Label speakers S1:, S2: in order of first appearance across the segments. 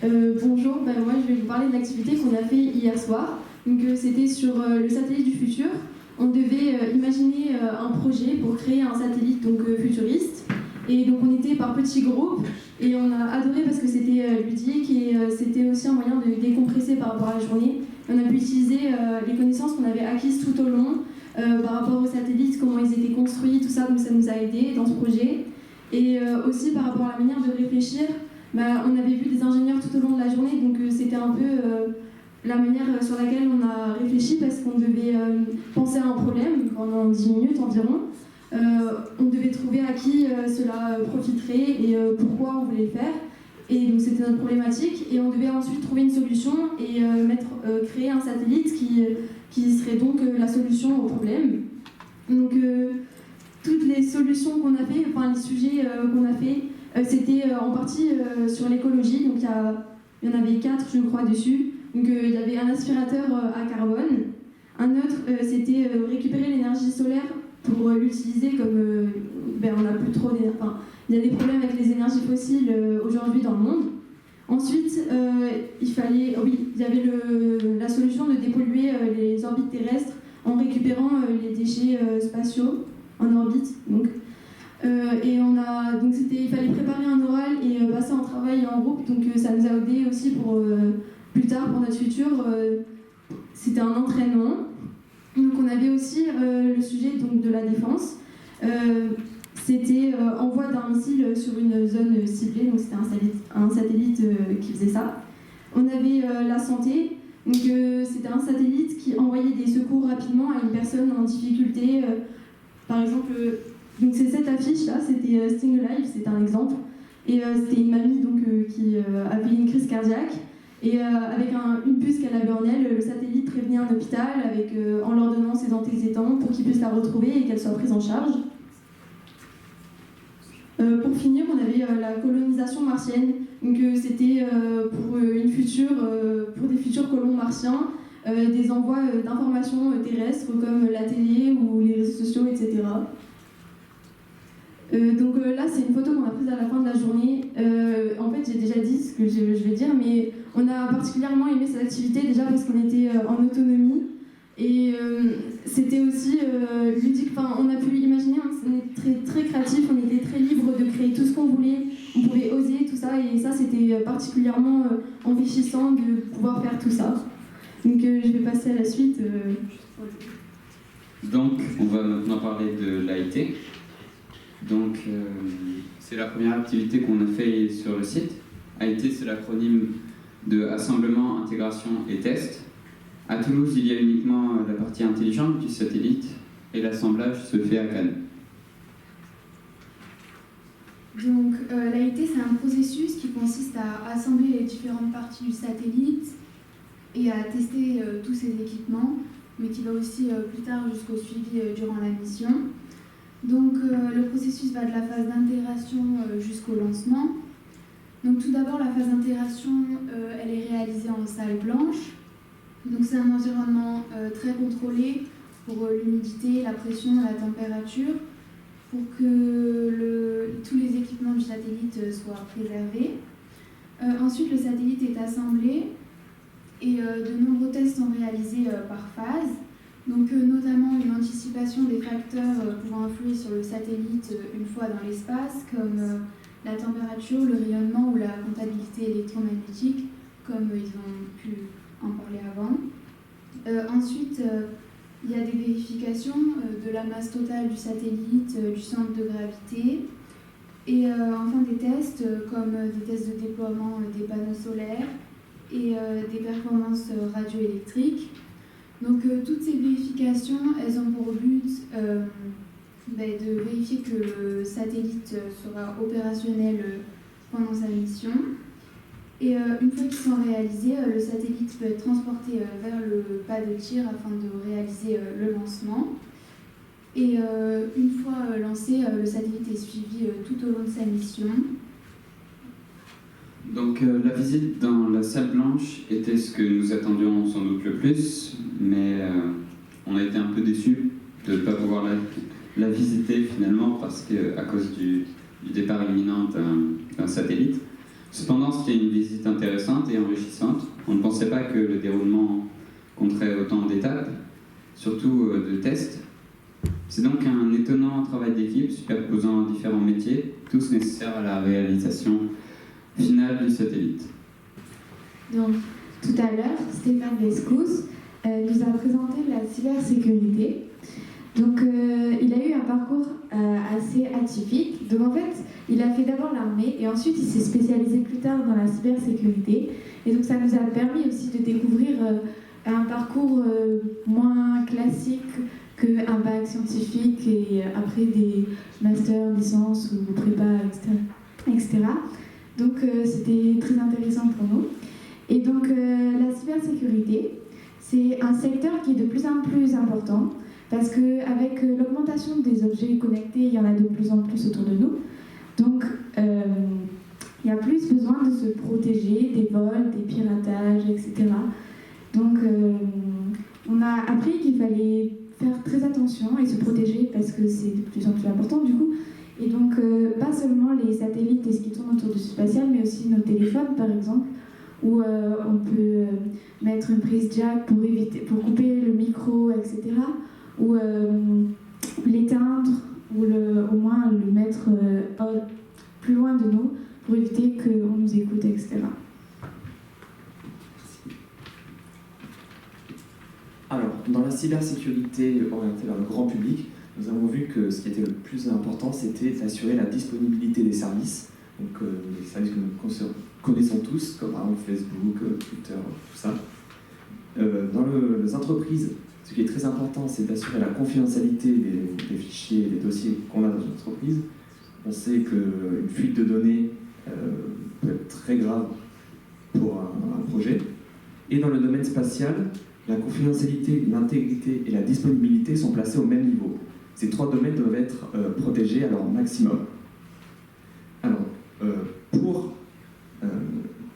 S1: Bonjour, moi je vais vous parler de l'activité qu'on a fait hier soir. C'était sur le satellite du futur. On devait imaginer un projet pour créer un satellite futuriste. Et donc on était par petits groupes et on a adoré parce que c'était ludique et c'était aussi un moyen de décompresser par rapport à la journée. On a pu utiliser les connaissances qu'on avait acquises tout au long par rapport aux satellites, comment ils étaient construits, tout ça, donc ça nous a aidés dans ce projet. Et aussi par rapport à la manière de réfléchir, on avait vu des ingénieurs tout au long de la journée, donc c'était un peu la manière sur laquelle on a réfléchi parce qu'on devait penser à un problème pendant 10 minutes environ. On devait trouver à qui cela profiterait et pourquoi on voulait le faire. Et donc c'était notre problématique. Et on devait ensuite trouver une solution et créer un satellite qui serait donc la solution au problème. Donc toutes les solutions qu'on a fait, enfin les sujets qu'on a fait, c'était en partie sur l'écologie. Donc il y en avait 4 je crois dessus. Donc il y avait un aspirateur à carbone. Un autre c'était récupérer l'énergie solaire pour l'utiliser comme on n'a plus trop d'énergie. Enfin, il y a des problèmes avec les énergies fossiles aujourd'hui dans le monde. Ensuite, il y avait la solution de dépolluer les orbites terrestres en récupérant les déchets spatiaux en orbite. Il fallait préparer un oral et passer en travail en groupe. Donc ça nous a aidé aussi pour plus tard, pour notre futur. C'était un entraînement. Donc on avait aussi le sujet de la défense. C'était envoi d'un missile sur une zone ciblée, donc c'était un satellite qui faisait ça. On avait la santé, donc c'était un satellite qui envoyait des secours rapidement à une personne en difficulté. Par exemple, donc c'est cette affiche là, c'était Sting Alive, c'est un exemple. Et c'était une mamie qui avait une crise cardiaque. Et avec une puce qu'elle avait en elle, le satellite prévenait un hôpital en leur donnant ses antécédents pour qu'ils puissent la retrouver et qu'elle soit prise en charge. Pour finir, on avait la colonisation martienne. Donc c'était pour des futurs colons martiens, des envois d'informations terrestres comme la télé ou les réseaux sociaux, etc. Là, c'est une photo qu'on a prise à la fin de la journée. En fait, j'ai déjà dit ce que je vais dire, mais on a particulièrement aimé cette activité déjà parce qu'on était en autonomie et c'était aussi ludique. Enfin, on a pu imaginer, on était très créatif, on était très libre de créer tout ce qu'on voulait, on pouvait oser tout ça et ça c'était particulièrement enrichissant de pouvoir faire tout ça. Donc je vais passer à la suite.
S2: Donc, on va maintenant parler de l'AIT. Donc, c'est la première activité qu'on a fait sur le site. AIT, c'est l'acronyme de Assemblement, Intégration et Test. À Toulouse, il y a uniquement la partie intelligente du satellite et l'assemblage se fait à Cannes.
S3: Donc, l'AIT, c'est un processus qui consiste à assembler les différentes parties du satellite et à tester tous ses équipements, mais qui va aussi plus tard jusqu'au suivi durant la mission. Donc le processus va de la phase d'intégration jusqu'au lancement. Donc tout d'abord, la phase d'intégration, elle est réalisée en salle blanche. Donc c'est un environnement très contrôlé pour l'humidité, la pression, la température, pour que tous les équipements du satellite soient préservés. Ensuite, le satellite est assemblé et de nombreux tests sont réalisés par phase. Donc notamment une anticipation des facteurs pouvant influer sur le satellite une fois dans l'espace, comme la température, le rayonnement ou la comptabilité électromagnétique, comme ils ont pu en parler avant. Ensuite, il y a des vérifications de la masse totale du satellite, du centre de gravité, et enfin des tests comme des tests de déploiement des panneaux solaires et des performances radioélectriques. Donc toutes ces vérifications, elles ont pour but de vérifier que le satellite sera opérationnel pendant sa mission. Et une fois qu'ils sont réalisés, le satellite peut être transporté vers le pas de tir afin de réaliser le lancement. Et une fois lancé, le satellite est suivi tout au long de sa mission.
S2: Donc la visite dans la salle blanche était ce que nous attendions sans doute le plus, mais on a été un peu déçus de ne pas pouvoir la visiter finalement à cause du départ imminent d'un satellite. Cependant, c'était une visite intéressante pas que le déroulement compterait autant d'étapes, surtout de tests. C'est donc un étonnant travail d'équipe superposant différents métiers, tous nécessaires à la réalisation finale du satellite.
S4: Donc, tout à l'heure, Stéphane Lescous nous a présenté la cybersécurité. Donc, il a eu un parcours assez atypique. Donc, en fait, il a fait d'abord l'armée et ensuite il s'est spécialisé plus tard dans la cybersécurité. Et donc, ça nous a permis aussi de découvrir un parcours moins classique qu'un bac scientifique et après des masters, licences ou prépa, etc. Donc, c'était très intéressant pour nous. Et donc, la cybersécurité, c'est un secteur qui est de plus en plus important parce qu'avec l'augmentation des objets connectés, il y en a de plus en plus autour de nous. Donc, il y a plus besoin de se protéger des vols, des piratages, etc. Donc, on a appris qu'il fallait faire très attention et se protéger parce que c'est de plus en plus important du coup. Et donc, pas seulement les satellites et ce qui tourne autour du spatial, mais aussi nos téléphones par exemple, où on peut mettre une prise jack pour couper le micro, etc. Ou l'éteindre, ou au moins le mettre plus loin de nous pour éviter qu'on nous écoute, etc.
S5: Alors, dans la cybersécurité orientée vers le grand public, nous avons vu que ce qui était le plus important, c'était d'assurer la disponibilité des services. Donc, les services que nous connaissons tous, comme par exemple Facebook, Twitter, tout ça. Dans les entreprises, ce qui est très important, c'est d'assurer la confidentialité des fichiers et des dossiers qu'on a dans une entreprise. On sait qu'une fuite de données peut être très grave pour un projet. Et dans le domaine spatial, la confidentialité, l'intégrité et la disponibilité sont placés au même niveau. Ces trois domaines doivent être protégés à leur maximum. Alors, pour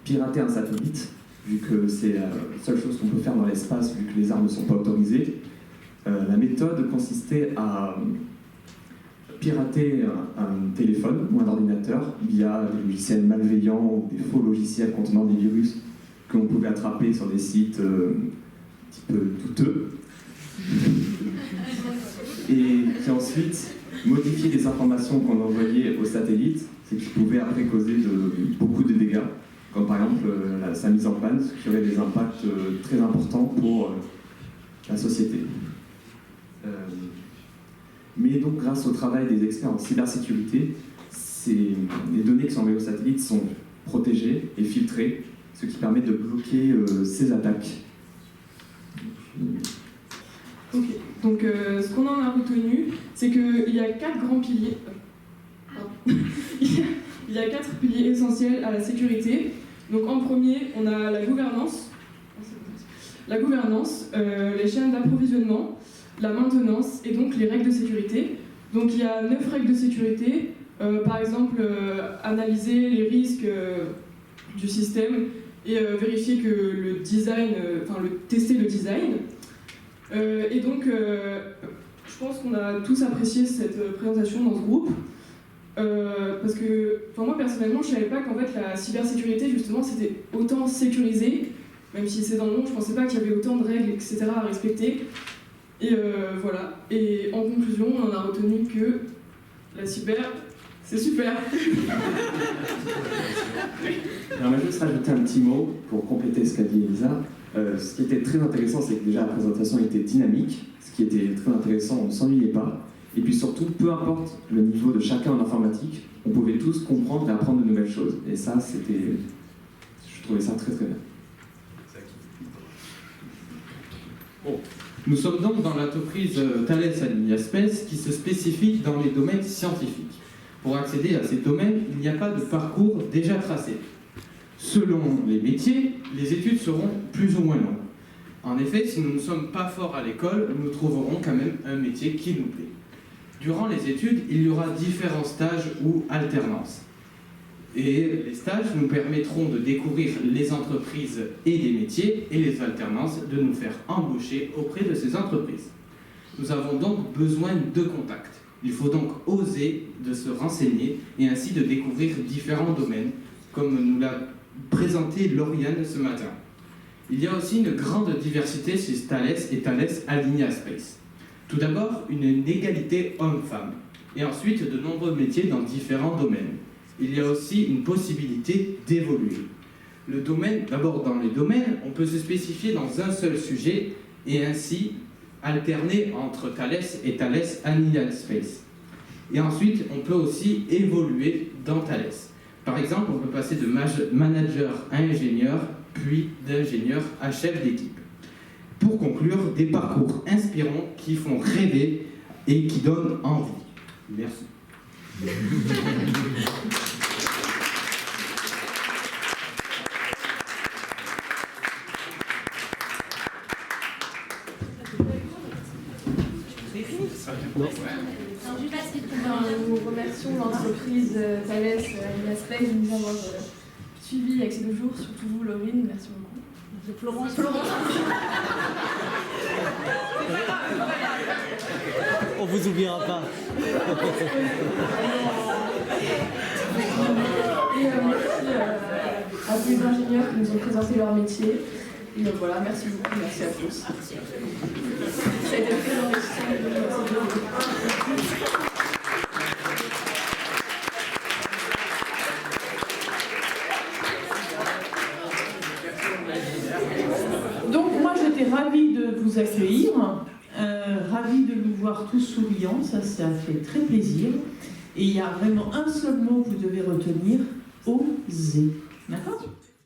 S5: pirater un satellite, vu que c'est la seule chose qu'on peut faire dans l'espace, vu que les armes ne sont pas autorisées, la méthode consistait à pirater un téléphone ou un ordinateur via des logiciels malveillants ou des faux logiciels contenant des virus que l'on pouvait attraper sur des sites un petit peu douteux, et qui ensuite modifiait les informations qu'on envoyait au satellite, ce qui pouvait après causer beaucoup de dégâts, comme par exemple sa mise en panne, ce qui aurait des impacts très importants pour la société. Mais donc grâce au travail des experts en cybersécurité, les données qui sont envoyées au satellite sont protégées et filtrées, ce qui permet de bloquer ces attaques.
S6: Ok, donc ce qu'on en a retenu, c'est qu'il y a 4 grands piliers. Il y a 4 piliers essentiels à la sécurité. Donc en premier, on a la gouvernance, les chaînes d'approvisionnement, la maintenance et donc les règles de sécurité. Donc il y a 9 règles de sécurité, par exemple analyser les risques du système et vérifier que le design, tester le design. Et donc je pense qu'on a tous apprécié cette présentation dans ce groupe. Parce que moi personnellement je savais pas qu'en fait la cybersécurité justement c'était autant sécurisé, même si c'est dans le nom, je pensais pas qu'il y avait autant de règles etc à respecter. Et voilà, et en conclusion on a retenu que la cyber c'est super.
S5: Alors, je vais juste rajouter un petit mot pour compléter ce qu'a dit Elisa. Ce qui était très intéressant, c'est que déjà la présentation était dynamique, ce qui était très intéressant, on ne s'ennuyait pas. Et puis surtout, peu importe le niveau de chacun en informatique, on pouvait tous comprendre et apprendre de nouvelles choses. Et ça, je trouvais ça très très bien.
S7: Bon. Nous sommes donc dans l'entreprise Thales Alenia Space qui se spécifie dans les domaines scientifiques. Pour accéder à ces domaines, il n'y a pas de parcours déjà tracé. Selon les métiers, les études seront plus ou moins longues. En effet, si nous ne sommes pas forts à l'école, nous trouverons quand même un métier qui nous plaît. Durant les études, il y aura différents stages ou alternances. Et les stages nous permettront de découvrir les entreprises et les métiers, et les alternances de nous faire embaucher auprès de ces entreprises. Nous avons donc besoin de contacts. Il faut donc oser de se renseigner et ainsi de découvrir différents domaines, comme nous l'a présenté Lauriane ce matin. Il y a aussi une grande diversité chez Thales et Thales Alenia Space. Tout d'abord, une égalité homme-femme, et ensuite de nombreux métiers dans différents domaines. Il y a aussi une possibilité d'évoluer. Le domaine, d'abord dans les domaines, on peut se spécifier dans un seul sujet et ainsi alterner entre Thales et Thales Alenia Space. Et ensuite, on peut aussi évoluer dans Thales. Par exemple, on peut passer de manager à ingénieur, puis d'ingénieur à chef d'équipe. Pour conclure, des parcours inspirants qui font rêver et qui donnent envie. Merci.
S8: Nous remercions l'entreprise Thales Alenia Space de nous avoir suivis avec ces 2 jours, surtout vous, Laurine, merci beaucoup. Florence.
S9: On vous oubliera pas.
S8: Et merci à tous les ingénieurs qui nous ont présenté leur métier. Et voilà, merci beaucoup, merci à tous. Ça a été très enrichissant.
S10: Donc moi j'étais ravie de vous accueillir, ravie de nous voir tous souriants, ça fait très plaisir. Et il y a vraiment un seul mot que vous devez retenir, oser. D'accord ?